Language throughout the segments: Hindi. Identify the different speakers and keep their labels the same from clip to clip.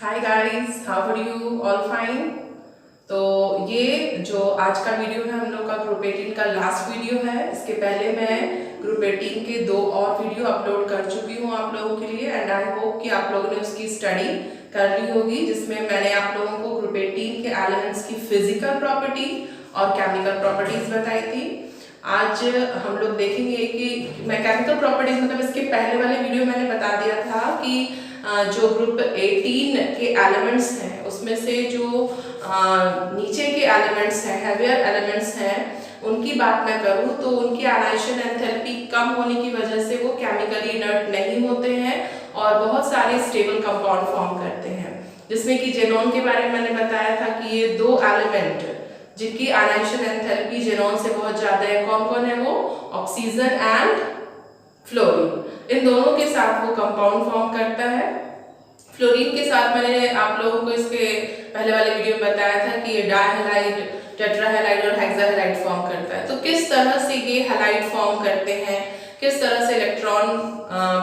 Speaker 1: Hi guys, how are you all fine. तो ये जो आज का वीडियो है हम लोग का ग्रुप 18 का लास्ट वीडियो है। इसके पहले मैं ग्रुप 18 के 2 और वीडियो अपलोड कर चुकी हूँ आप लोगों के लिए एंड आई होप कि आप लोगों ने उसकी स्टडी कर ली होगी, जिसमें मैंने आप लोगों को ग्रुप 18 के एलिमेंट्स की फिजिकल प्रॉपर्टी और केमिकल प्रॉपर्टीज बताई थी। आज हम लोग देखेंगे कि मैकेनिकल प्रॉपर्टीज मतलब इसके पहले वाले वीडियो मैंने बता दिया था कि जो ग्रुप 18 के एलिमेंट्स हैं उसमें से जो नीचे के एलिमेंट्स हैं, हेवियर एलिमेंट्स हैं, उनकी बात मैं करूं तो उनकी एनाइलेशन एंथैल्पी कम होने की वजह से वो केमिकली इनर्ट नहीं होते हैं और बहुत सारे स्टेबल कंपाउंड फॉर्म करते हैं, जिसमें कि जेनॉन के बारे में मैंने बताया था कि ये 2 एलिमेंट जिनकी एनाइलेशन एंथैल्पी जेनॉन से बहुत ज्यादा है, कौन कौन है वो? Oxygen and fluorine. इन दोनों के साथ वो कंपाउंड फॉर्म करता है। फ्लोरीन के साथ मैंने आप लोगों को इसके पहले वाले वीडियो में बताया था कि ये डायहैलाइड, टेट्राहैलाइड और हेक्साहैलाइड फॉर्म करता है। तो किस तरह से ये हैलाइड फॉर्म करते हैं, किस तरह से इलेक्ट्रॉन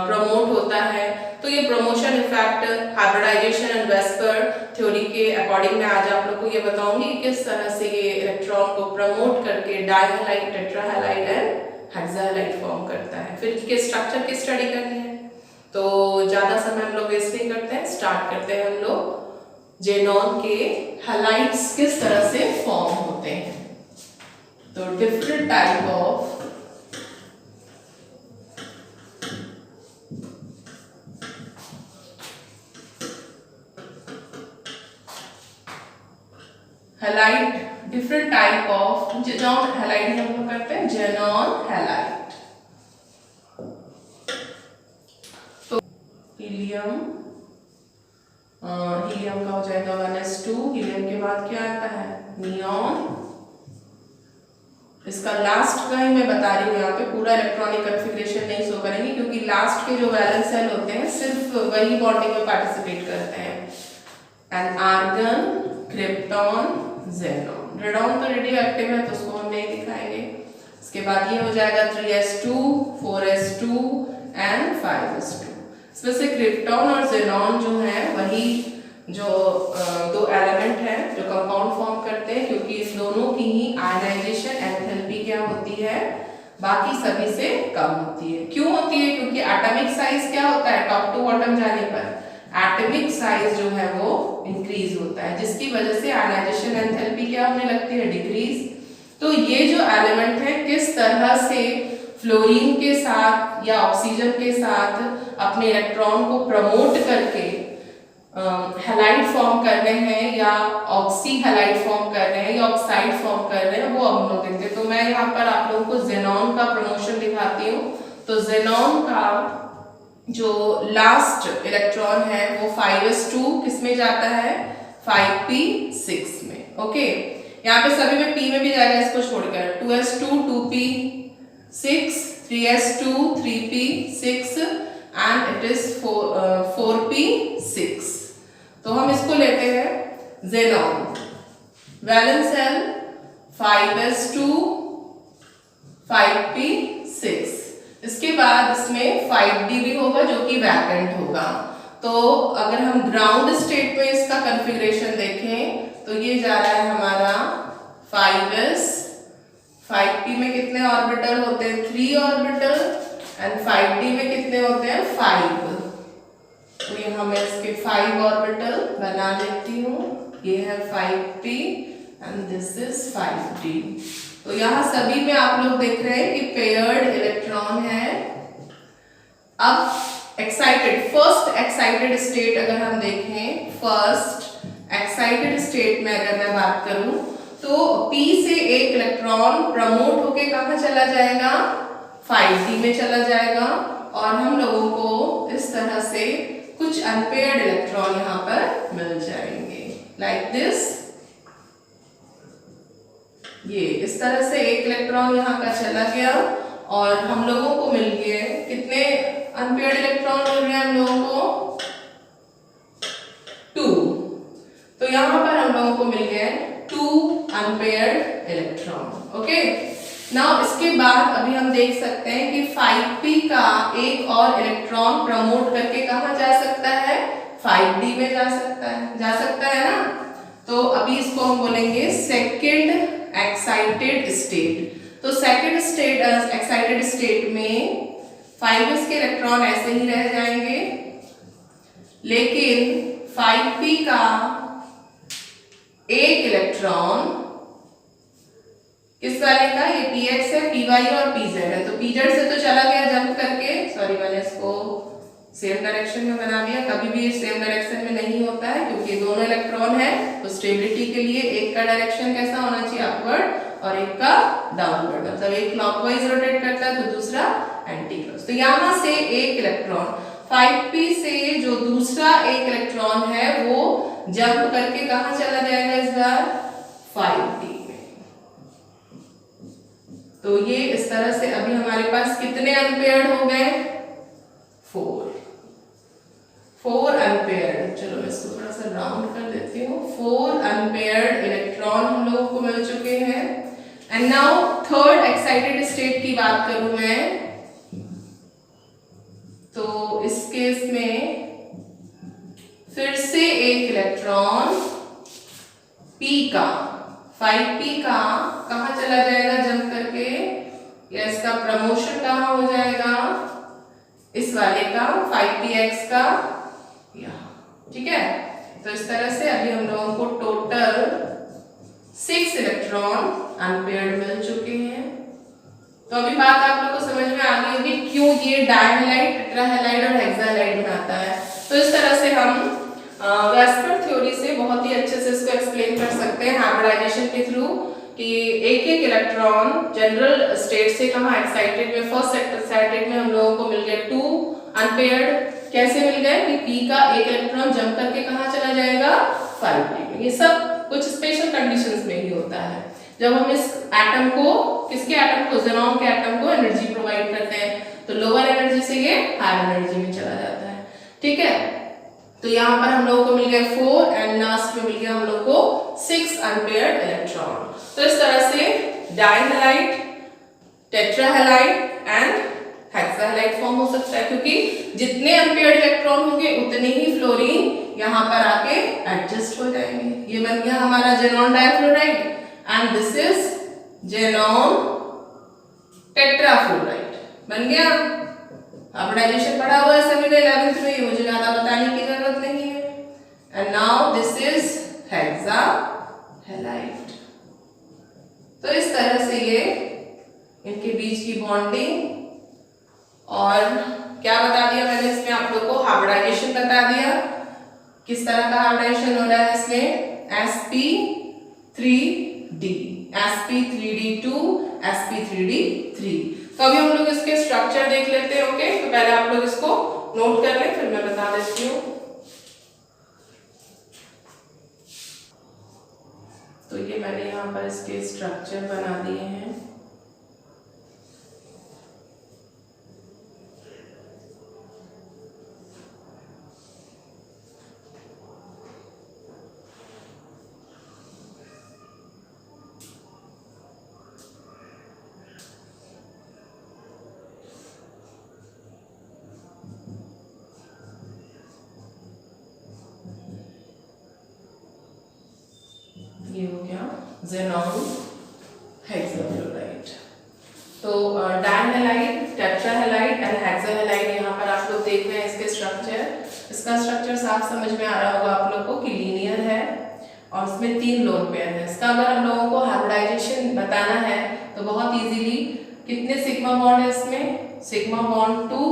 Speaker 1: प्रमोट होता है, तो ये promotion effect, hybridization and VSEPR theory के अकॉर्डिंग मैं आज आप लोग को ये बताऊंगी कि किस तरह से ये इलेक्ट्रॉन को प्रमोट करके डायहैलाइड, टेट्राहैलाइड एंड हेक्साहैलाइड फॉर्म करता है। फिर इसके स्ट्रक्चर की स्टडी करनी है, तो ज्यादा समय हम लोग वेस्ट नहीं करते हैं, स्टार्ट करते हैं हम लोग जेनॉन के हैलाइड्स किस तरह से फॉर्म होते हैं। तो different type of halide, different type of xenon halide हम लोग करते हैं जेनॉन हैलाइड। हीलियम, हीलियम का हो जाएगा 1s2। हीलियम के बाद क्या आता है? नियॉन। इसका लास्ट का ही मैं बता रही हूँ, यहाँ पे पूरा इलेक्ट्रॉनिक कन्फिग्रेशन नहीं शो करेंगे क्योंकि लास्ट के जो वैलेंस शेल होते हैं सिर्फ वही बॉन्डिंग में पार्टिसिपेट करते हैं। And argon, krypton, xenon. Radon तो रेडियो एक्टिव है तो उसको हम नहीं दिखाएंगे। इसके बाद ये हो जाएगा 3s2, 4s2 एंड 5s2। इसमें से क्रिप्टॉन और ज़ेनॉन जो है वही जो 2 एलिमेंट हैं जो कंपाउंड फॉर्म करते हैं, क्योंकि इस दोनों की ही आयनाइजेशन एंथैल्पी क्या होती है? बाकी सभी से कम होती है। क्यों होती है? क्योंकि एटॉमिक साइज क्या होता है? टॉप टू बॉटम जाने पर एटॉमिक साइज जो है वो इंक्रीज होता है, जिसकी वजह से आयनाइजेशन एंथैल्पी क्या होने लगती है? डिक्रीज। तो ये जो एलिमेंट है किस तरह से फ्लोरीन के साथ या ऑक्सीजन के साथ अपने इलेक्ट्रॉन को प्रमोट करके हैलाइड फॉर्म कर रहे हैं या ऑक्सी हैलाइड फॉर्म कर रहे हैं या ऑक्साइड फॉर्म कर रहे हैं, वो हम लोग देखते हैं। तो मैं यहाँ पर आप लोगों को ज़ेनॉन का प्रमोशन दिखाती हूँ। तो ज़ेनॉन का जो लास्ट इलेक्ट्रॉन है वो 5s2 किस में जाता है? 5p6 में। ओके, यहाँ पे सभी में p में भी जाएगा, इसको छोड़कर 2s2 2p6, 3s2 3p6 and it is 4p6। तो हम इसको लेते हैं xenon, valence shell 5s2 5p6। इसके बाद इसमें 5d भी होगा जो कि वैकेंट होगा। तो अगर हम ग्राउंड स्टेट में इसका कॉन्फ़िगरेशन देखें तो ये जा रहा है हमारा 5s, 5p में कितने ऑर्बिटल होते हैं? 3 ऑर्बिटल एंड 5d में कितने होते हैं? 5। तो यहाँ मैं इसके 5 ऑर्बिटल बना देती हूँ। ये है 5p and this is 5d। तो यहाँ सभी में आप लोग देख रहे हैं कि पेयर्ड इलेक्ट्रॉन है। अब एक्साइटेड, फर्स्ट एक्साइटेड स्टेट अगर हम देखें, फर्स्ट एक्साइटेड स्टेट में अगर मैं बात करूं तो p से एक इलेक्ट्रॉन प्रमोट होके कहाँ चला जाएगा? 5d में चला जाएगा और हम लोगों को इस तरह से कुछ अनपेयर्ड इलेक्ट्रॉन यहाँ पर मिल जाएंगे, लाइक दिस। ये इस तरह से एक इलेक्ट्रॉन यहाँ का चला गया और हम लोगों को मिल गए कितने अनपेयर्ड इलेक्ट्रॉन मिल रहे हैं हम लोगों को? 2। तो यहाँ पर हम लोगों को मिल गए 2 अनपेयर्ड इलेक्ट्रॉन। ओके, नाउ इसके बाद अभी हम देख सकते हैं कि 5p का एक और इलेक्ट्रॉन प्रमोट करके कहाँ जा सकता है? 5d में जा सकता है ना। तो अभी इसको हम बोलेंगे सेकंड एक्साइटेड स्टेट। तो सेकंड स्टेट एक्साइटेड स्टेट में 5s के इलेक्ट्रॉन ऐसे ही रह जाएंगे, लेकिन 5p का एक इलेक्ट्रॉन किस वाले का, ये px है, py और pz है, तो pz से तो चला गया जंप करके, सॉरी मैंने इसको सेम डायरेक्शन में बना दिया, कभी भी सेम डायरेक्शन में नहीं होता है क्योंकि दोनों इलेक्ट्रॉन है, तो स्टेबिलिटी के लिए एक का डायरेक्शन कैसा होना चाहिए, अपवर्ड, और एक का डाउनवर्ड, मतलब एक क्लॉकवाइज रोटेट करता है तो दूसरा एंटी क्लॉक। तो यहां से एक इलेक्ट्रॉन 5p से जो दूसरा एक इलेक्ट्रॉन है वो जंप करके कहां चला जाएगा इस बार, 5d में। तो ये इस तरह से अभी हमारे पास कितने अनपेयर्ड हो गए, 4 अनपेयर्ड। चलो मैं इसको थोड़ा सा राउंड कर देती हूँ। 4 अनपेयर्ड इलेक्ट्रॉन हम लोगों को मिल चुके हैं। And now third excited state की बात करूं मैं, तो इस केस में फिर से एक इलेक्ट्रॉन p का 5p का कहां चला जाएगा जंप करके, या इसका प्रमोशन कहां हो जाएगा, इस वाले का 5px का, ठीक है। तो इस तरह से अभी हम लोगों को टोटल 6 इलेक्ट्रॉन अनपेयर्ड मिल चुके हैं। तो अभी बात आप लोग को समझ में आ गई होगी क्यों ये डायहैलाइड, टेट्राहैलाइड और हेक्साहैलाइड बनाता है। तो इस तरह से हम वेस्पर थ्योरी से बहुत ही अच्छे से इसको एक्सप्लेन कर सकते हैं हाइब्रिडाइजेशन के थ्रू, कि एक एक इलेक्ट्रॉन जनरल स्टेट से कहाँ एक्साइटेड में, फर्स्ट एक्साइटेड में हम लोगों को मिल गए 2 अनपेयर्ड। कैसे मिल गए कि p का एक इलेक्ट्रॉन जंप करके कहाँ चला जाएगा, 5d में। ये सब कुछ स्पेशल कंडीशंस में ही होता है जब हम इस एटम को, किसके एटम को, ज़ेनॉन के एटम को एनर्जी प्रोवाइड करते हैं, तो लोअर एनर्जी से ये हायर एनर्जी में चला जाता है, ठीक है। तो यहाँ पर हम लोगों को मिल गए 4 एंड लास्ट में मिल गया हम लोग को 6 अनपेयर्ड इलेक्ट्रॉन। तो इस तरह से डायहैलाइड, टेट्राहैलाइड एंड हेक्साहैलाइड फॉर्म हो सकता है, क्योंकि जितने अनपेयर्ड इलेक्ट्रॉन होंगे उतने ही फ्लोरीन यहाँ पर आके एडजस्ट हो जाएंगे। ये बन गया हमारा xenon difluoride and this is xenon tetrafluoride बन गया। हाइब्रिडाइजेशन पढ़ा हुआ है सभी ने 11th में, ये मुझे ज्यादा बताने की जरूरत नहीं है। And now this is hexahalide. तो इस तरह से ये इनके बीच की बॉन्डिंग, और क्या बता दिया मैंने इसमें आप लोग को, हाइब्रिडाइजेशन बता दिया, किस तरह का हाइब्रिडाइजेशन हो रहा है इसमें, sp3d, sp3d2, sp3d3। तो अभी हम लोग इसके स्ट्रक्चर देख लेते हैं, ओके। तो पहले आप लोग इसको नोट कर लें, फिर मैं बता देती हूँ। तो ये मैंने यहाँ पर इसके स्ट्रक्चर बना दिए हैं। ये हो गया ज़ेनॉन हेक्साफ्लोराइड। तो डायहैलाइड, टेट्राहैलाइड एंड हेक्साहैलाइड यहाँ पर आप लोग देख रहे हैं इसके स्ट्रक्चर। इसका स्ट्रक्चर साफ समझ में आ रहा होगा आप लोग को कि लीनियर है और इसमें 3 लोन पेयर है। इसका अगर हम लोगों को हाइब्रिडाइजेशन बताना है तो बहुत इजीली, कितने सिग्मा बॉन्ड है इसमें, सिग्मा बॉन्ड 2,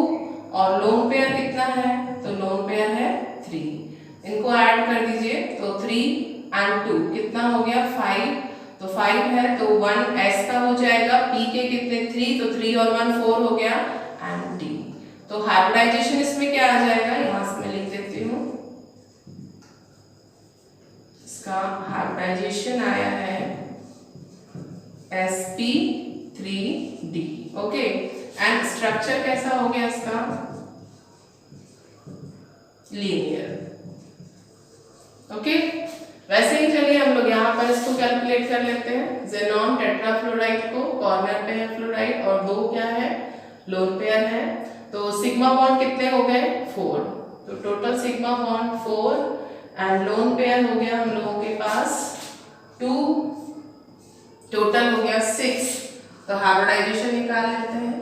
Speaker 1: और लोन पेयर कितना है, तो लोन पेयर है 3। इनको ऐड कर दीजिए तो 3 एंड 2 कितना हो गया, 5। तो 5 है तो 1 s का हो जाएगा, p के कितने 3, तो 3 और 1 4 हो गया, एंड d। तो हाइब्रिडाइजेशन इसमें क्या आ जाएगा, यहाँ से मैं लिख देती हूँ, इसका हाइब्रिडाइजेशन आया है sp3d, ओके। एंड स्ट्रक्चर कैसा हो गया इसका, लीनियर, ओके। वैसे ही चलिए हम लोग यहाँ पर इसको कैलकुलेट कर लेते हैं। ज़ेनॉन टेट्राफ्लोराइड को कॉर्नर पे है फ्लोराइड और 2 क्या है, लोन पेयर है। तो सिग्मा बॉन्ड कितने हो गए, 4। तो total sigma sigma bond 4 and lone pair हो गया हम लोगों के पास 2, टोटल हो गया 6। तो हाइब्रिडाइजेशन निकाल लेते हैं।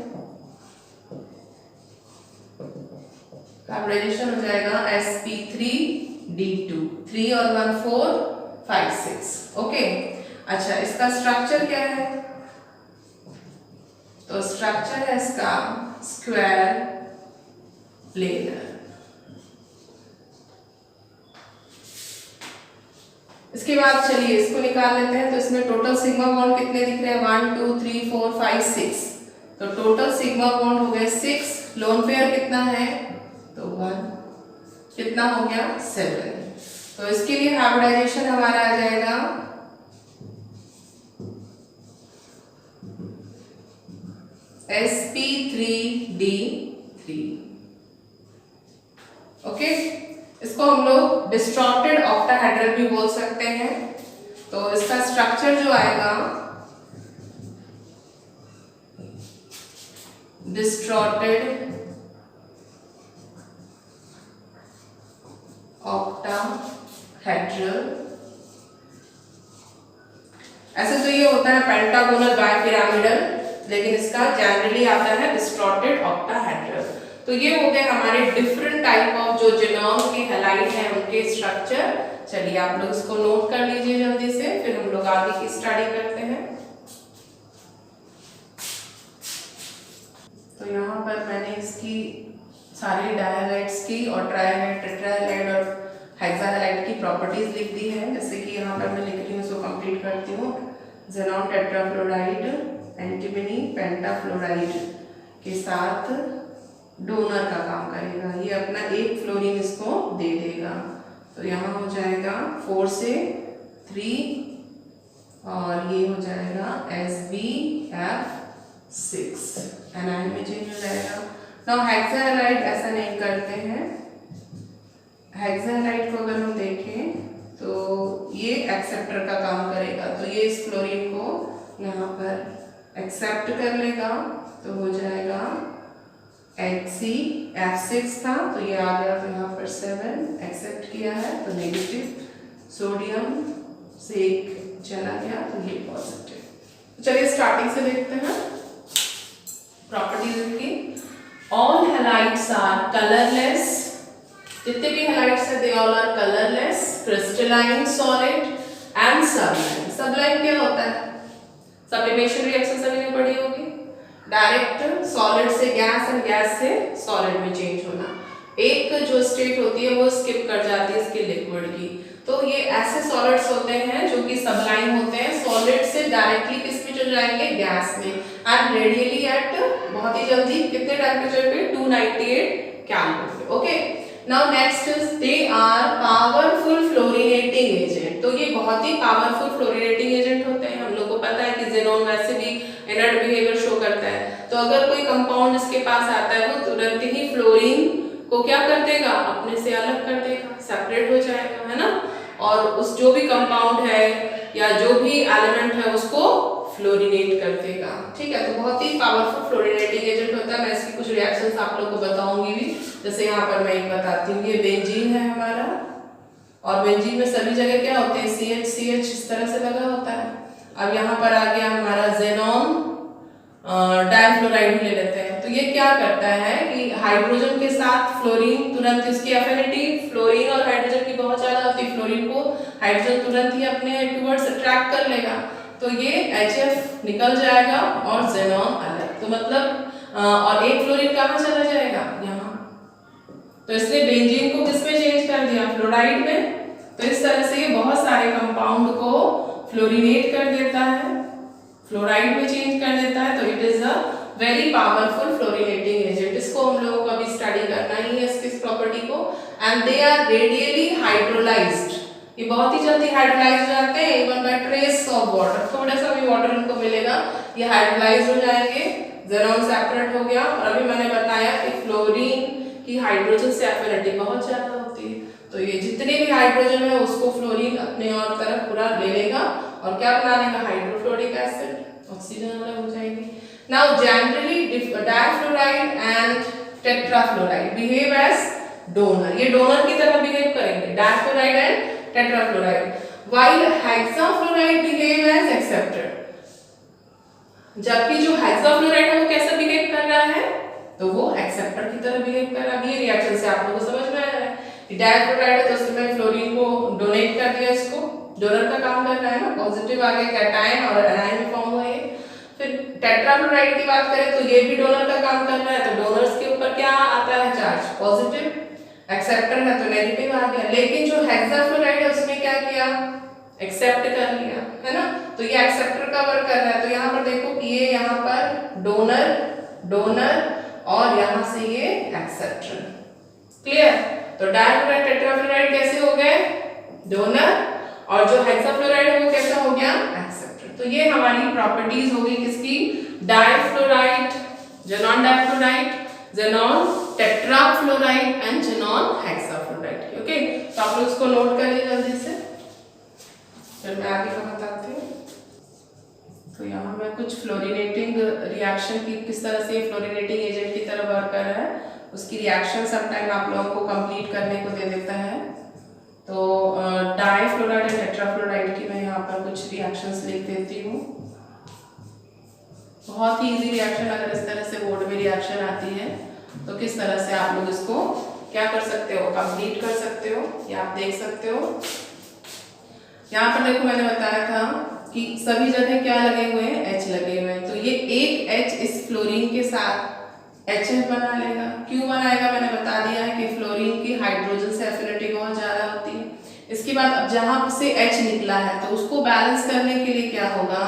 Speaker 1: हाइब्रिडाइजेशन हो जाएगा sp3d2, 3 और 1 4 5 6। ओके, अच्छा इसका स्ट्रक्चर क्या है? तो स्ट्रक्चर है इसका स्क्वायर प्लेनर। इसके बाद चलिए इसको निकाल लेते हैं। तो इसमें टोटल सिग्मा बॉन्ड कितने दिख रहे हैं? 1 2 3 4 5 6। तो टोटल सिग्मा बॉन्ड हो गए 6। लोन पेयर कितना है? तो 1, कितना हो गया? 7। तो इसके लिए हाइब्रिडाइजेशन हमारा आ जाएगा sp3d3। ओके, इसको हम लोग डिस्टॉर्टेड ऑक्टाहेड्रल भी बोल सकते हैं। तो इसका स्ट्रक्चर जो आएगा डिस्टॉर्टेड ऑक्टाहेड्रल। ऐसे तो ये होता है पेंटागोनल बाइपिरामिडल, लेकिन इसका जनरली आता है डिस्टॉर्टेड ऑक्टाहेड्रल। तो ये हो गए हमारे डिफरेंट टाइप ऑफ जो जेनॉन के हैलाइड हैं उनके स्ट्रक्चर। चलिए आप लोग इसको नोट कर लीजिए जल्दी से, फिर हम लोग आगे की स्टडी करते हैं। तो यहाँ पर मैंने इसकी सारी डायहालाइड्स की और ट्राइहालाइड, टेट्राहालाइड और हेक्साहालाइड की प्रॉपर्टीज लिख दी है। जैसे कि यहाँ पर मैं लिख रही हूँ, इसको कंप्लीट करती हूँ। जेनॉन टेट्राफ्लोराइड एंटीमनी पेंटाफ्लोराइड के साथ डोनर का काम करेगा। ये अपना एक फ्लोरीन इसको दे देगा। तो यहाँ हो जाएगा 4 से 3 और ये हो जाएगा SbF6, एनाइन में चेंज हो जाएगा। नाउ हेक्साहालाइड ऐसा नहीं करते हैं। हेक्साहालाइड को अगर हम देखें तो ये एक्सेप्टर का काम करेगा। तो ये इस फ्लोरीन को यहाँ पर एक्सेप्ट कर लेगा। तो हो जाएगा HCF6 था, तो ये आ गया। तो यहाँ पर 7 एक्सेप्ट किया है, तो नेगेटिव सोडियम से एक चला गया, तो ये पॉजिटिव। चलिए स्टार्टिंग से देखते हैं प्रॉपर्टीज इनकी। All halides are colourless. जितने भी हैलाइड्स है they all are colourless, crystalline, solid and sublime. Sublime क्या होता है? सब्लिमेशन रिएक्शन सभी ने पढ़ी होगी। डायरेक्ट सॉलिड से गैस और गैस से सॉलिड में चेंज होना। एक जो स्टेट होती है वो स्किप कर जाती है इसके लिक्विड की। तो ये ऐसे सॉलिड्स होते हैं जो कि सबलाइन होते हैं। सॉलिड से डायरेक्टली किस में चले जाएंगे? गैस में। एंड रेडियली एट बहुत ही जल्दी कितने टेम्परेचर पे? 298 केल्विन पे। Okay, now next is they are powerful fluorinating agent. तो ये बहुत ही पावरफुल फ्लोरीनेटिंग एजेंट होते हैं। हम लोग को पता है कि जेनॉन वैसे भी इनर्ट बिहेवियर शो करता है। तो अगर कोई कंपाउंड इसके पास आता है वो तुरंत ही फ्लोरीन को क्या कर देगा? अपने से अलग कर देगा, सेपरेट हो जाएगा, है ना। और उस जो भी कंपाउंड है या जो भी एलिमेंट है उसको फ्लोरिनेट कर देगा। ठीक है, तो बहुत ही पावरफुल फ्लोरिनेटिंग एजेंट होता है। मैं इसकी कुछ रिएक्शंस आप लोग को बताऊंगी भी। जैसे यहाँ पर मैं एक बताती हूँ, ये बेंजीन है हमारा, और बेंजीन में सभी जगह क्या होते हैं? CH इस तरह से लगा होता है। अब यहाँ पर आ गया हमारा जेनॉन डाइफ्लोराइड ले लेते हैं। तो ये क्या करता है कि हाइड्रोजन के साथ फ्लोरीन तुरंत, इसकी एफिनिटी फ्लोरीन और हाइड्रोजन की बहुत ज्यादा होती है। फ्लोरीन को हाइड्रोजन तुरंत ही अपने टुवर्ड्स अट्रैक्ट कर लेगा। तो ये HF निकल जाएगा और जेनॉन अलग। तो मतलब और एक फ्लोरीन कहाँ चला जाएगा? यहाँ। तो इसने बेंजीन को किस में चेंज कर दिया? फ्लोराइड में। तो इस तरह से ये बहुत सारे कंपाउंड को फ्लोरिनेट कर देता है, फ्लोराइड में चेंज कर देता है। तो it is a very powerful fluorinating agent. इसको हम लोगों को अभी स्टडी करना ही है इसकी प्रॉपर्टी को। And they are readily hydrolysed. ये बहुत ही जल्दी हाइड्रोलाइज हो जाते हैं, even by trace of water. थोड़ा सा भी वाटर इनको मिलेगा ये हाइड्रोलाइज हो जाएंगे। जेनॉन सेपरेट हो गया। और अभी मैंने बताया कि फ्लोरीन की हाइड्रोजन से एफिनिटी बहुत ज्यादा होती है। तो ये जितने भी हाइड्रोजन है उसको फ्लोरीन अपने और तरफ पूरा ले लेगा और क्या बना लेगा? हाइड्रोफ्लोरिक एसिड, ऑक्सीजन अलग हो जाएगी। Now generally difluoride and tetrafluoride behave as donor. ये डोनर की तरह difluoride and tetrafluoride, while hexafluoride behave as acceptor. जबकि जो हेक्साफ्लोराइड है वो कैसा बिहेव कर रहा है, तो वो एक्सेप्टर की तरह बिहेव कर रहा है। ये रिएक्शन से आप लोगों को समझ में आ रहा है कि डायफ्लोराइड है तो उसने फ्लोरीन को डोनेट कर दिया, इसको डोनर का काम कर रहा है ना, पॉजिटिव आ गया कैटायन और एनायन में फॉर्म हुआ ये। फिर टेट्राफ्लोराइड की बात करें तो ये भी डोनर का काम कर रहा है, तो डोनर्स के ऊपर क्या आता है चार्ज, पॉजिटिव, एक्सेप्टर है तो नेगेटिव आ गया। लेकिन जो हेक्साफ्लोराइड है उसने क्या किया, एक्सेप्ट कर लिया, है ना, तो ये एक्सेप्टर का वर्क कर रहा है। तो यहाँ पर देखो ये यहाँ पर डोनर डोनर और यहाँ से ये एक्सेप्टर, क्लियर। तो डायफ्लोराइड टेट्राफ्लोराइड कैसे हो गए, डोनर, और जो हेक्साफ्लोराइड है वो कैसा हो गया, एक्सेप्टर। तो ये हमारी प्रॉपर्टीज हो गई किसकी, difluoride, xenon difluoride, xenon tetrafluoride and xenon hexafluoride. Okay, तो आप लोग इसको नोट करिए जल्दी से, फिर मैं आगे का बताती हूँ। तो यहाँ मैं कुछ फ्लोरिनेटिंग रिएक्शन की किस तरह से फ्लोरिनेटिंग एजेंट की तरह वर्क कर रहा है उसकी रिएक्शन समटाइम आप लोगों को कंप्लीट करने को दे देता है। तो डायफ्लोराइड एंड टेट्राफ्लोराइड की मैं यहाँ पर कुछ रिएक्शंस लिख देती हूँ। बहुत ही इजी रिएक्शन, अगर इस तरह से बोर्ड में रिएक्शन आती है तो किस तरह से आप लोग इसको क्या कर सकते हो, कंप्लीट कर सकते हो, या आप देख सकते हो। यहाँ पर देखो मैंने बताया था कि सभी जगह क्या लगे हुए हैं, H लगे हुए हैं, तो ये एक H इस फ्लोरीन के साथ HF बना लेगा। क्यों बनाएगा, मैंने बता दिया है कि फ्लोरीन की हाइड्रोजन से एफिनिटी बहुत ज्यादा होती है। इसके बाद अब जहां से H निकला है तो उसको बैलेंस करने के लिए क्या होगा,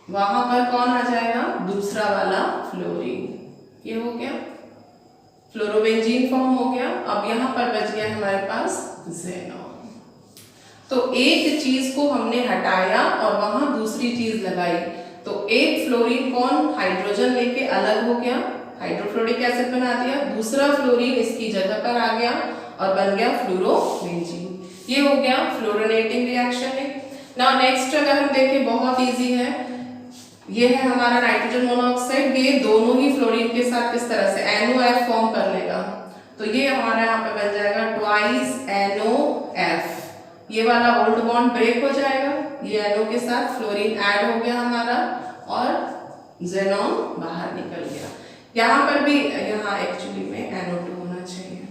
Speaker 1: वहां पर कौन आ जाएगा, दूसरा वाला फ्लोरीन, ये हो गया फ्लोरोबेंजीन फॉर्म हो गया। अब यहाँ पर बच गया हमारे पास ज़ेनॉन। तो एक चीज को हमने हटाया और वहां दूसरी चीज लगाई, तो एक फ्लोरीन कौन हाइड्रोजन लेके अलग हो गया, हाइड्रोफ्लोरिक एसिड बना दिया, दूसरा फ्लोरीन इसकी जगह पर आ गया और बन गया फ्लोरोबेंजीन। ये हो गया फ्लोरिनेटिंग रिएक्शन है। नाउ नेक्स्ट अगर हम देखें, बहुत इजी है, ये है हमारा नाइट्रोजन मोनोऑक्साइड। ये दोनों ही फ्लोरीन के साथ किस तरह से NOF फॉर्म कर लेगा, तो ये हमारा यहाँ पे बन जाएगा ट्वाइस NOF। ये वाला ओल्ड बॉन्ड ब्रेक हो जाएगा, ये NO के साथ फ्लोरीन ऐड हो गया हमारा और ज़ेनॉन बाहर निकल गया। यहाँ पर भी यहाँ एक्चुअली में NO2 होना चाहिए,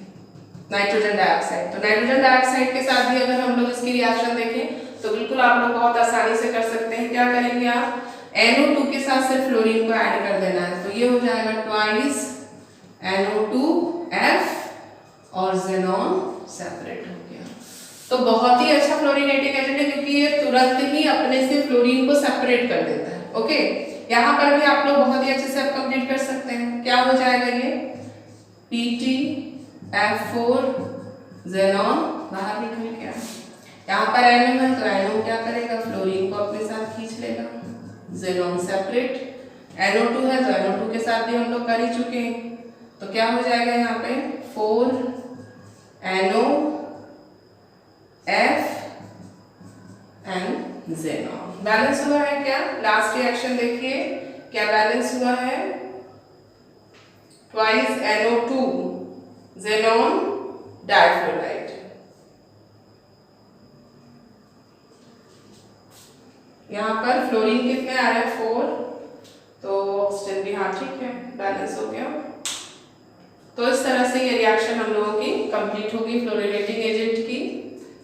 Speaker 1: नाइट्रोजन डाइऑक्साइड। तो नाइट्रोजन डाइऑक्साइड के साथ भी अगर हम लोग इसकी रिएक्शन देखें तो बिल्कुल आप लोग बहुत आसानी से कर सकते हैं। क्या करेंगे आप, NO2 के साथ सिर्फ फ्लोरीन को ऐड कर देना है, तो ये हो जाएगा ट्वाइस NO2F और ज़ेनॉन सेपरेट हो गया। तो बहुत ही अच्छा फ्लोरिनेटिंग एजेंट है क्योंकि ये तुरंत ही अपने से फ्लोरीन को सेपरेट कर देता है। ओके, यहाँ पर भी आप लोग बहुत ही अच्छे से आप कंप्लीट कर सकते हैं। क्या हो जाएगा, ये PTF4 ज़ेनॉन बाहर निकल गया। यहाँ पर NO है तो NO क्या करेगा, फ्लोरीन को अपने साथ खींच लेगा, ज़ेनॉन सेपरेट। NO2 है तो NO2 के साथ भी हम लोग कर ही चुके हैं, तो क्या हो जाएगा यहाँ पे 4NOF एंड ज़ेनॉन। बैलेंस हुआ है क्या, लास्ट रिएक्शन देखिए क्या बैलेंस हुआ है, ट्वाइस NO2 ज़ेनॉन डाइफ्लोराइड। यहाँ पर फ्लोरीन कितने आ रहे हैं 4, तो ऑक्सीजन भी हाँ ठीक है बैलेंस हो गया। तो इस तरह से ये रिएक्शन हम लोगों की कंप्लीट होगी फ्लोरिनेटिंग एजेंट की।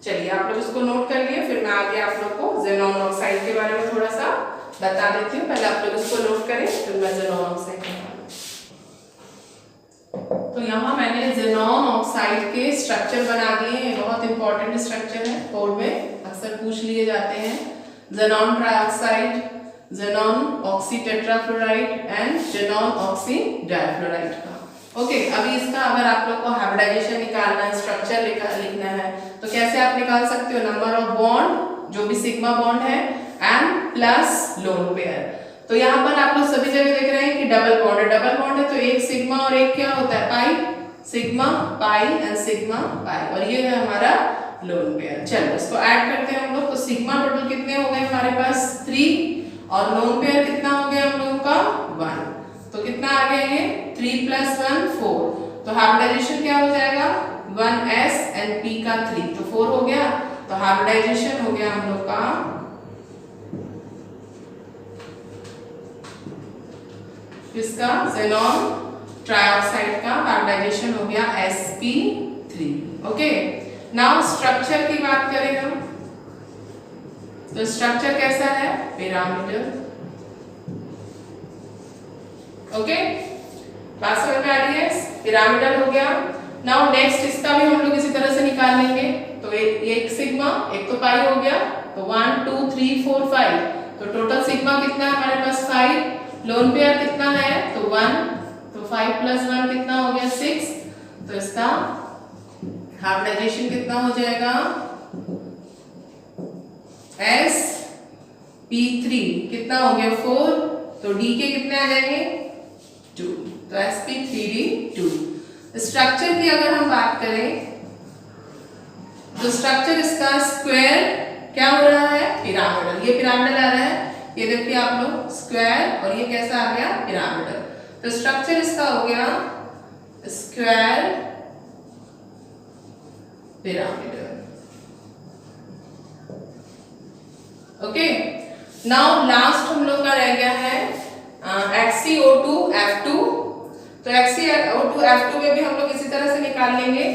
Speaker 1: चलिए आप लोग इसको नोट कर लिए, फिर मैं आगे आप लोग को ज़ेनॉन ऑक्साइड के बारे में थोड़ा सा बता देती हूँ। पहले आप लोग इसको नोट करें फिर मैं ज़ेनॉन ऑक्साइड के बारे में। तो यहाँ मैंने ज़ेनॉन ऑक्साइड के स्ट्रक्चर बना दिए हैं, बहुत इंपॉर्टेंट स्ट्रक्चर है, बोर्ड में अक्सर पूछ लिए जाते हैं। Xenon trioxide, xenon oxy tetrafluoride and xenon oxy difluoride का। ओके, अभी इसका अगर आप लोग को हाइब्रिडाइजेशन निकालना है, स्ट्रक्चर लिखना है, तो कैसे आप निकाल सकते हो, नंबर ऑफ बॉन्ड जो भी सिग्मा बॉन्ड है एंड प्लस लोन पेयर। तो यहाँ पर आप लोग सभी जगह देख रहे हैं कि डबल बॉन्ड है तो एक सिग्मा और एक क्या होता है pi, sigma pi and sigma pi, और ये है हमारा लोन पेयर। चलो इसको ऐड करते हैं हम लोग। तो सिग्मा टोटल कितने हो गए हमारे पास 3 और लोन पेयर कितना हो गया हम लोगों का 1, तो कितना आ गया ये 3 + 1 4। तो हाइब्रिडाइजेशन क्या हो जाएगा 1s एंड p का 3, तो 4 हो गया। तो हाइब्रिडाइजेशन हो गया हम लोग का किसका, xenon ट्राइऑक्साइड का हाइब्रिडाइजेशन हो गया sp3। ओके, नाउ स्ट्रक्चर की बात करें हम, तो स्ट्रक्चर कैसा है, पिरामिडल। ओके, बात समझ में आ रही है, पिरामिडल हो गया। नाउ नेक्स्ट इसका भी हम लोग इसी तरह से निकाल लेंगे, तो एक सिग्मा, एक तो पाई हो गया, तो 1 2 3 4 5, तो टोटल सिग्मा कितना है हमारे पास 5, लोन पेयर कितना है तो 1, तो 5 + 1 कितना हो गया 6, तो इसका हाइब्रिडाइजेशन कितना हो जाएगा sp3 कितना हो गया 4, तो d के कितने आ जाएंगे 2, तो sp3d2। स्ट्रक्चर की अगर हम बात करें तो स्ट्रक्चर इसका स्क्वायर क्या हो रहा है, पिरामिडल। ये पिरामिडल आ रहा है, ये देखिए आप लोग स्क्वायर, और ये कैसा आ गया पिरामिडल। तो स्ट्रक्चर इसका हो गया square pyramidal. Okay, now last हम लोग का रह गया है XeO2F2। तो XeO2F2 में भी हम लोग इसी तरह से निकाल लेंगे,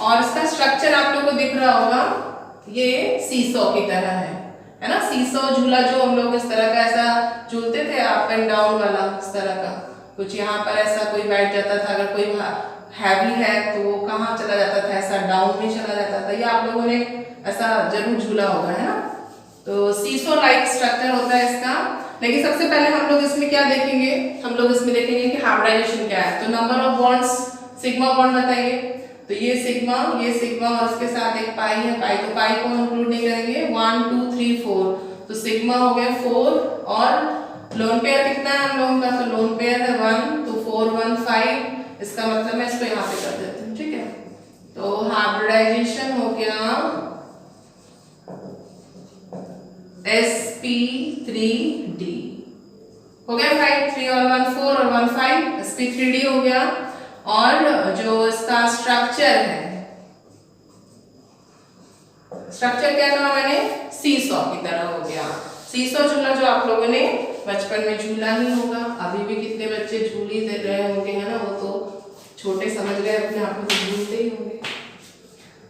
Speaker 1: और इसका स्ट्रक्चर आप लोग को दिख रहा होगा, ये सीसॉ की तरह है ना, सीसॉ झूला जो हम लोग इस तरह का ऐसा झूलते थे, अप एंड डाउन वाला, इस तरह का कुछ यहाँ पर ऐसा कोई बैठ जाता था, अगर कोई हैवी है तो वो कहाँ चला जाता था, ऐसा डाउन में चला जाता था, ये आप लोगों ने ऐसा जरूर झूला होगा, है ना। तो सीसो लाइक स्ट्रक्चर होता है इसका। लेकिन सबसे पहले हम लोग इसमें क्या देखेंगे, हम लोग इसमें देखेंगे कि हाइब्रिडाइजेशन क्या है। तो number of bonds, sigma bond बताइए, तो ये सिग्मा और इसके साथ एक पाई है, पाई तो पाई को इंक्लूड नहीं करेंगे, 1 2 3 4, तो सिग्मा हो गया 4, और लोन पेयर कितना है हम लोगों का, तो लोन पेयर है 1, तो 4 1 5, इसका मतलब मैं इसको यहाँ पे कर देती हूँ, ठीक है। तो हाइब्रिडाइजेशन हो गया sp3d, हो गया 5, 3 और 1 4 और 1 5, sp3d हो गया। और जो इसका स्ट्रक्चर है, स्ट्रक्चर क्या कहा मैंने, सीसॉ की तरह हो गया। सीसॉ झूला जो आप लोगों ने बचपन में झूला ही होगा, अभी भी कितने बच्चे झूल ही दे रहे होंगे, है ना, वो तो छोटे समझ गए अपने आप को, झूलते ही होंगे।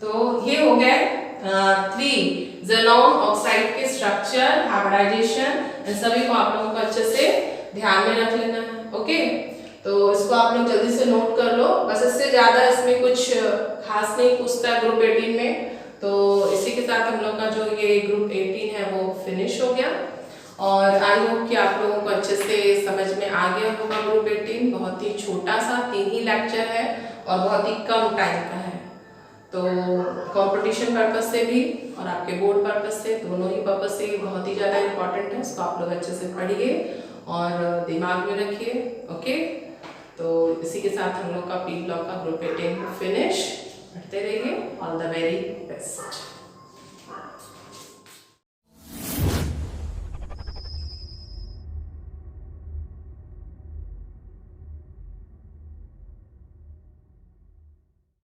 Speaker 1: तो ये हो गए 3 xenon ऑक्साइड के स्ट्रक्चर, हाइब्रिडाइजेशन, इन सभी को आप लोगों को अच्छे से ध्यान में रख लेना है। ओके, तो इसको आप लोग जल्दी से नोट कर लो, बस इससे ज्यादा इसमें कुछ खास नहीं पूछता है ग्रुप 18 में। तो इसी के साथ हम लोग का जो ये ग्रुप 18 है वो फिनिश हो गया, और आई होप कि आप लोगों को अच्छे से समझ में आ गया होगा। ग्रुप 18 बहुत ही छोटा सा 3 ही लेक्चर है और बहुत ही कम टाइम का है, तो कंपटीशन पर्पस से भी और आपके बोर्ड पर्पस से, दोनों ही पर्पस से बहुत ही ज़्यादा इम्पोर्टेंट है। इसको आप लोग अच्छे से पढ़िए और दिमाग में रखिए। ओके, तो इसी के साथ हम लोग का पी ब्लॉक का ग्रुप 18 फिनिश। पढ़ते रहिए। All the very best.